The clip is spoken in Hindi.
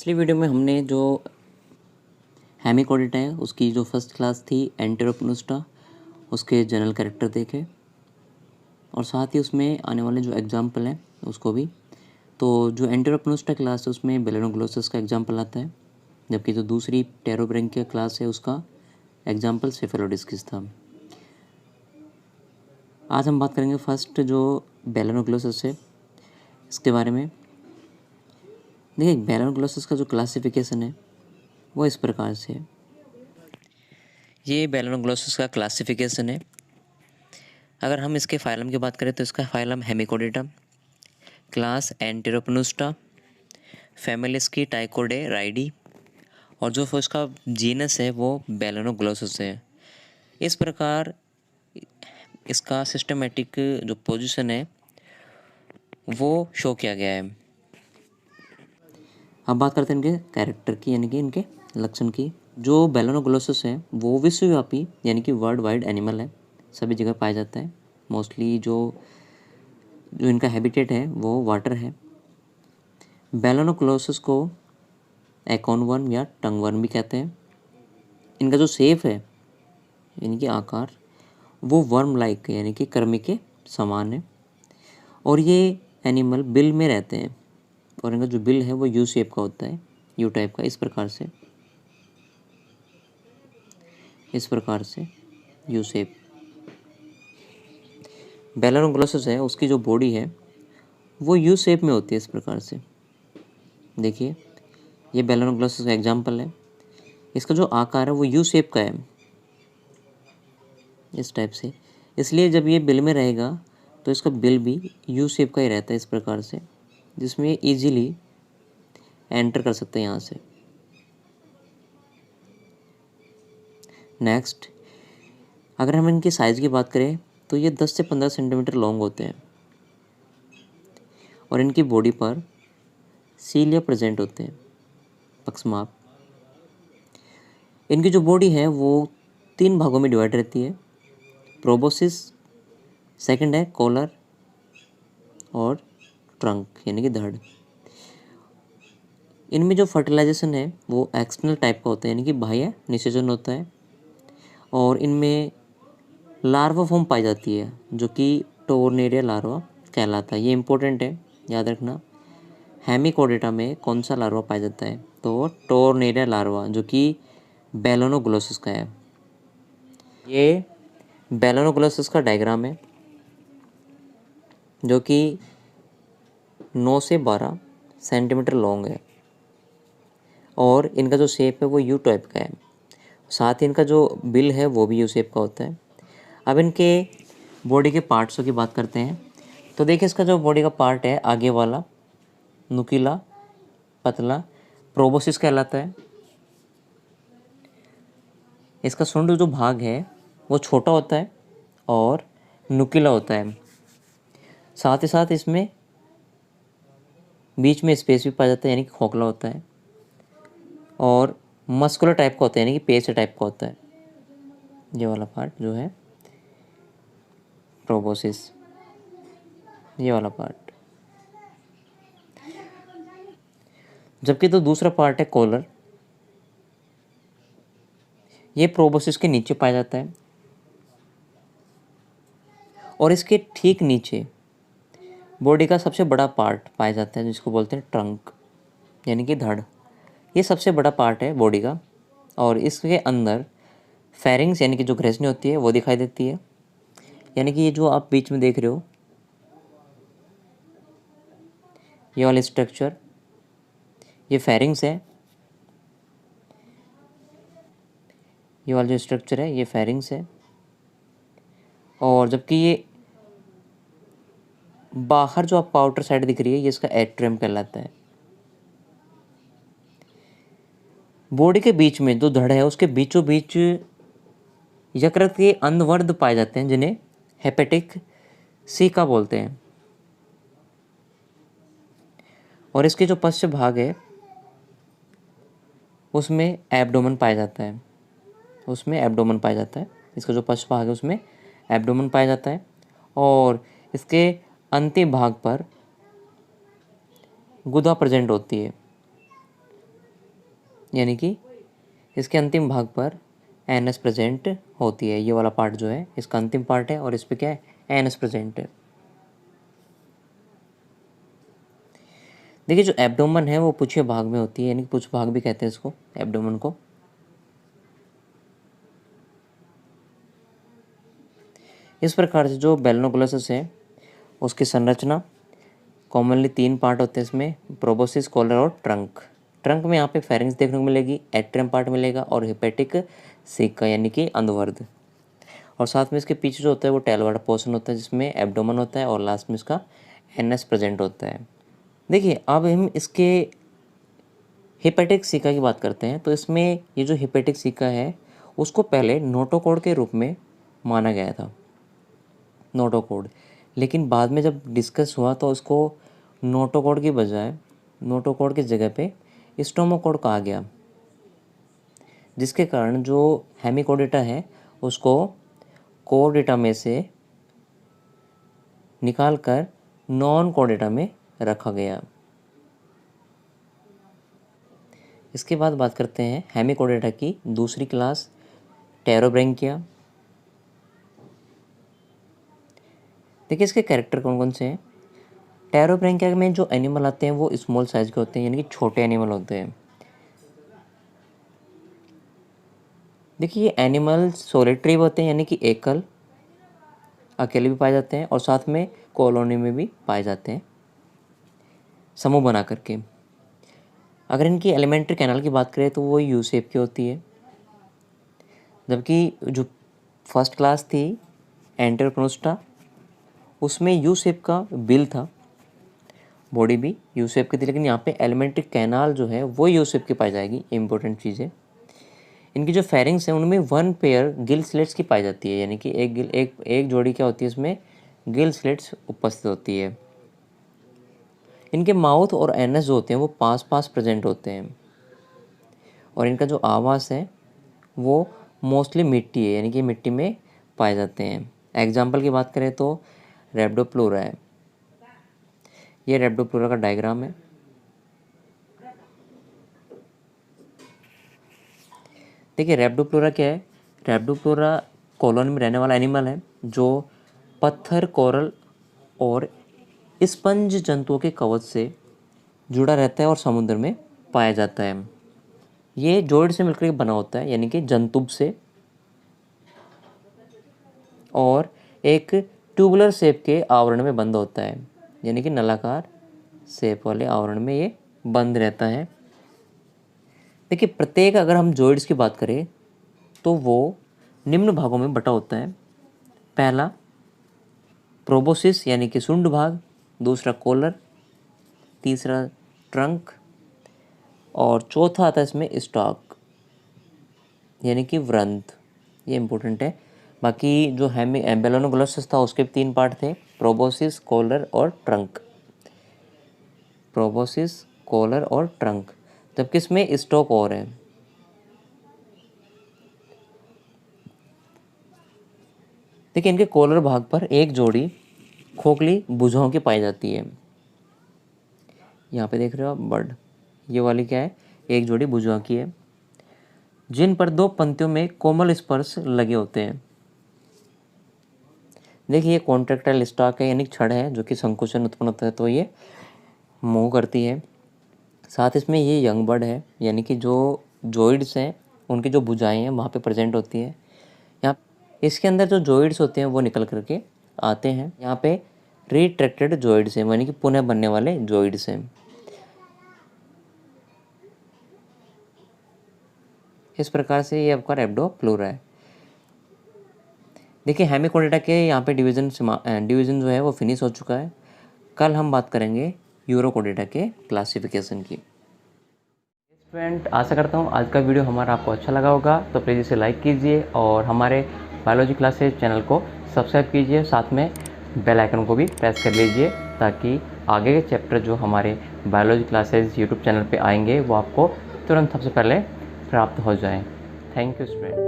पिछली वीडियो में हमने जो हेमिकोडिटा है उसकी जो फर्स्ट क्लास थी एंटेरोपनुस्टा उसके जनरल कैरेक्टर देखे और साथ ही उसमें आने वाले जो एग्जाम्पल हैं उसको भी। तो जो एंटेरोपनुस्टा क्लास है उसमें बेलेनोग्लोसस का एग्जाम्पल आता है, जबकि जो दूसरी टेरोब्रेंकिया क्लास है उसका एग्जाम्पल सेफेलोडिस्किस था। आज हम बात करेंगे फर्स्ट जो बेलेनोग्लोसस है इसके बारे में। देखिए बेलेनोग्लोसस का जो क्लासिफिकेशन है वो इस प्रकार से है। ये बेलेनोग्लोसस का क्लासिफिकेशन है। अगर हम इसके फाइलम की बात करें तो इसका फाइलम हेमिकोडिटा, क्लास एंटेरोपनुस्टा, फैमिली इसकी टाइकोडे राइडी और जो उसका जीनस है वो बेलेनोग्लोसस है। इस प्रकार इसका सिस्टमेटिक जो पोजीशन है वो शो किया गया है। अब बात करते हैं इनके कैरेक्टर की, यानी कि इनके लक्षण की। जो बेलेनोग्लोसस है वो विश्वव्यापी यानी कि वर्ल्ड वाइड एनिमल है, सभी जगह पाया जाता है। मोस्टली जो इनका हैबिटेट है वो वाटर है। बेलेनोग्लोसस को एकोन वर्म या टंग वर्म भी कहते हैं। इनका जो शेप है यानी कि आकार वो वर्म लाइक यानी कि कर्मी के समान है और ये एनिमल बिल में रहते हैं और इनका जो बिल है वो यू शेप का होता है, यू टाइप का। इस प्रकार से यू शेप बेलेनोग्लोसस है, उसकी जो बॉडी है वो यू शेप में होती है। इस प्रकार से देखिए ये बेलेनोग्लोसस का एग्जाम्पल है। इसका जो आकार है वो यू शेप का है, इस टाइप से। इसलिए जब ये बिल में रहेगा तो इसका बिल भी यू शेप का ही रहता है, इस प्रकार से, जिसमें ये ईजिली एंटर कर सकते हैं यहाँ से। नेक्स्ट, अगर हम इनकी साइज़ की बात करें तो ये 10 से 15 सेंटीमीटर लॉन्ग होते हैं और इनकी बॉडी पर सीलिया प्रेजेंट होते हैं, पक्षमाप। इनकी जो बॉडी है वो 3 भागों में डिवाइड रहती है, प्रोबोसिस, सेकंड है कॉलर और ट्रंक यानी कि धड़। इनमें जो फर्टिलाइजेशन है वो एक्सटर्नल टाइप का होता है, यानी कि बाह्य निषेचन होता है और इनमें लार्वा फॉर्म पाई जाती है जो कि टोर्नेरिया लार्वा कहलाता है। ये इंपॉर्टेंट है, याद रखना। हेमिकोडिटा में कौन सा लार्वा पाया जाता है? तो टोर्नेरिया लार्वा, जो कि बेलेनोग्लोसस का है। ये बेलेनोग्लोसस का डायग्राम है जो कि 9 से 12 सेंटीमीटर लॉन्ग है और इनका जो शेप है वो यू टाइप का है। साथ ही इनका जो बिल है वो भी यू शेप का होता है। अब इनके बॉडी के पार्ट्सों की बात करते हैं तो देखिए इसका जो बॉडी का पार्ट है आगे वाला नुकीला पतला प्रोबोसिस कहलाता है। इसका सूंड जो भाग है वो छोटा होता है और नुकीला होता है। साथ ही साथ इसमें बीच में स्पेस भी पाया जाता है, यानी कि खोखला होता है और मस्कुलर टाइप का होता है, यानी कि पेच टाइप का होता है। ये वाला पार्ट जो है प्रोबोसिस, ये वाला पार्ट। जबकि तो दूसरा पार्ट है कॉलर, ये प्रोबोसिस के नीचे पाया जाता है और इसके ठीक नीचे बॉडी का सबसे बड़ा पार्ट पाया जाता है जिसको बोलते हैं ट्रंक यानी कि धड़। ये सबसे बड़ा पार्ट है बॉडी का और इसके अंदर फेरिंग्स यानी कि जो ग्रेसनी होती है वो दिखाई देती है। यानी कि ये जो आप बीच में देख रहे हो ये वाला स्ट्रक्चर, ये फेरिंग्स है। ये वाला जो स्ट्रक्चर है ये फेरिंग्स है और जबकि ये बाहर जो आपको आउटर साइड दिख रही है ये इसका एट्रियम कहलाता है। बॉडी के बीच में जो धड़ है उसके बीचों बीच यकृत के अंधवर्ध पाए जाते हैं जिन्हें हेपेटिक सीका बोलते हैं और इसके जो पश्च भाग है उसमें एब्डोमेन पाया जाता है, इसका जो पश्च भाग है उसमें एब्डोमेन पाया जाता है और इसके अंतिम भाग पर गुदा प्रेजेंट होती है। यानी कि इसके अंतिम भाग पर एन एस प्रेजेंट होती है। ये वाला पार्ट जो है इसका अंतिम पार्ट है और इस पर क्या है, एन एस प्रेजेंट है। देखिए जो एब्डोमन है वो पुच्छ भाग में होती है, यानी कि पुच्छ भाग भी कहते हैं इसको, एब्डोमन को। इस प्रकार से जो बेलनोग्लोसस है उसकी संरचना कॉमनली 3 पार्ट होते हैं इसमें, प्रोबोसिस, कॉलर और ट्रंक। ट्रंक में यहाँ पे फेरिंग्स देखने को मिलेगी, एट्रियम पार्ट मिलेगा और हेपेटिक सिक्का यानी कि अंधवर्ध। और साथ में इसके पीछे जो होता है वो टेल वाला पोर्शन होता है जिसमें एब्डोमन होता है और लास्ट में इसका एनएस प्रेजेंट होता है। देखिए अब हम इसके हेपेटिक सिक्का की बात करते हैं। तो इसमें ये जो हेपेटिक सिक्का है उसको पहले नोटोकॉर्ड के रूप में माना गया था, नोटोकॉर्ड। लेकिन बाद में जब डिस्कस हुआ तो उसको नोटोकॉर्ड की बजाय, नोटोकॉर्ड की जगह पे स्टोमोकॉर्ड कहा गया, जिसके कारण जो हेमिकोडेटा है उसको कोडेटा में से निकाल कर नॉन कोडेटा में रखा गया। इसके बाद बात करते हैं हेमिकोडेटा की दूसरी क्लास, टेरोब्रैंकिया। देखिए इसके कैरेक्टर कौन कौन से हैं। टेरोब्रैंकिया में जो एनिमल आते हैं वो स्मॉल साइज के होते हैं, यानी कि छोटे एनिमल होते हैं। देखिए ये एनिमल सोलिटरी होते हैं, यानी कि एकल, अकेले भी पाए जाते हैं और साथ में कॉलोनी में भी पाए जाते हैं, समूह बना करके। अगर इनकी एलिमेंट्री कैनाल की बात करें तो वो यू शेप की होती है, जबकि जो फर्स्ट क्लास थी एंटेरोक्नोस्टा उसमें यू शेप का बिल था, बॉडी भी यू शेप की थी, लेकिन यहाँ पे एलिमेंट्री कैनाल जो है वो यू शेप की पाई जाएगी। इंपॉर्टेंट चीज़ है, इनकी जो फेरिंग्स हैं उनमें 1 पेयर गिल स्लिट्स की पाई जाती है, यानी कि एक जोड़ी क्या होती है इसमें गिल स्लिट्स उपस्थित होती है। इनके माउथ और एनस जो होते हैं वो पास पास प्रेजेंट होते हैं और इनका जो आवास है वो मोस्टली मिट्टी है, यानी कि मिट्टी में पाए जाते हैं। एग्जाम्पल की बात करें तो रेप्डोप्लूरा है, ये रेप्डोप्लूरा का डायग्राम है। देखिए रेप्डोप्लूरा क्या है, रेप्डोप्लूरा कॉलोनी में रहने वाला एनिमल है जो पत्थर, कोरल और स्पंज जंतुओं के कवच से जुड़ा रहता है और समुद्र में पाया जाता है। ये जोइड से मिलकर बना होता है, यानी कि जंतुब से, और एक ट्यूबुलर शेप के आवरण में बंद होता है, यानी कि नलाकार शेप वाले आवरण में ये बंद रहता है। देखिए प्रत्येक, अगर हम जोइड्स की बात करें तो वो निम्न भागों में बटा होता है। पहला प्रोबोसिस यानी कि शुंड भाग, दूसरा कॉलर, तीसरा ट्रंक और चौथा आता है इसमें स्टॉक यानी कि वृंत। ये इंपॉर्टेंट है। बाकी जो बेलोनोग्लोसस था उसके 3 पार्ट थे, प्रोबोसिस, कॉलर और ट्रंक। प्रोबोसिस, कॉलर और ट्रंक, जबकि इसमें स्टॉक और है। देखिए इनके कॉलर भाग पर एक जोड़ी खोखली भुजाओं की पाई जाती है। यहाँ पे देख रहे हो आप बर्ड, ये वाली क्या है, एक जोड़ी भुजाओं की है, जिन पर 2 पंक्तियों में कोमल स्पर्श लगे होते हैं। देखिए ये कॉन्ट्रैक्टाइल स्टॉक है, यानी छड़ है जो कि संकुचन उत्पन्न होता है तो ये मूव करती है। साथ इसमें ये यंग बर्ड है, यानी कि जो जॉइड्स हैं उनकी जो भुजाएं हैं वहाँ पे प्रेजेंट होती है। यहाँ इसके अंदर जो जॉइड्स होते हैं वो निकल करके आते हैं। यहाँ पे रिट्रैक्टेड जॉइड्स हैं, यानी कि पुनः बनने वाले जॉइड्स हैं। इस प्रकार से ये आपका रेप्डोप्लूरा है। देखिए हेमिकोडेटा के यहाँ पे डिवीज़न जो है वो फिनिश हो चुका है। कल हम बात करेंगे यूरोकोडेटा के क्लासिफिकेशन की। स्टूडेंट, आशा करता हूँ आज का वीडियो हमारा आपको अच्छा लगा होगा, तो प्लीज़ इसे लाइक कीजिए और हमारे बायोलॉजी क्लासेज चैनल को सब्सक्राइब कीजिए, साथ में बेल आइकन को भी प्रेस कर लीजिए ताकि आगे के चैप्टर जो हमारे बायोलॉजी क्लासेज यूट्यूब चैनल पे आएंगे वो आपको तुरंत सबसे पहले प्राप्त हो जाएं। Thank you student.